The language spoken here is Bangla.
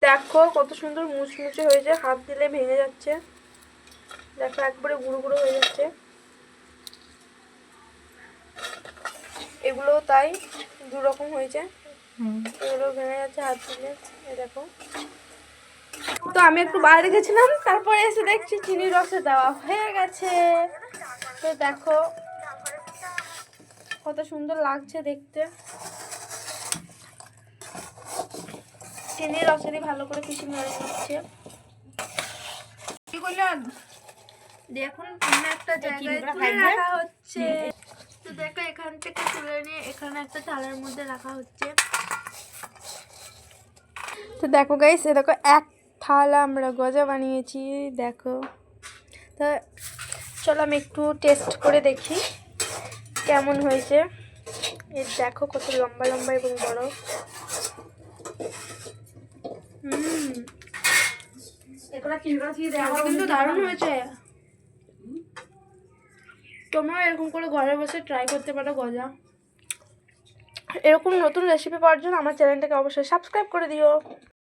দেখো কত সুন্দর মুচমুচে হয়েছে, হাত দিলে ভেঙে যাচ্ছে। দেখো একবারে গুঁড়ো গুঁড়ো হয়ে যাচ্ছে। এগুলো তাই দু রকম হয়েছে, এগুলো ভেঙে যাচ্ছে হাত দিলে। এই দেখো। তো আমি একটু বাইরে গেছিলাম, তারপরে এসে দেখছি চিনির রসে দেওয়া হয়ে গেছে। তো দেখো কত সুন্দর লাগছে দেখতে। চিনির রসে দিয়ে ভালো করে পিষে মেরে নিচ্ছে। কি করলেন? দেখুন অন্য একটা জায়গায় তুলে রাখা হচ্ছে। তো দেখো এখান থেকে তুলে নিয়ে এখানে একটা থালার মধ্যে রাখা হচ্ছে। তো দেখো গাইস, এ দেখো এক থালা আমরা গজা বানিয়েছি। দেখো, তো চলো আমি একটু টেস্ট করে দেখি কেমন হয়েছে। এর দেখো কত লম্বা লম্বা এবং বড়। কিন্তু দারুণ হয়েছে। তোমরা এরকম করে ঘরে বসে ট্রাই করতে পারো গজা। এরকম নতুন রেসিপি পাওয়ার জন্য আমার চ্যানেলটাকে অবশ্যই সাবস্ক্রাইব করে দিও।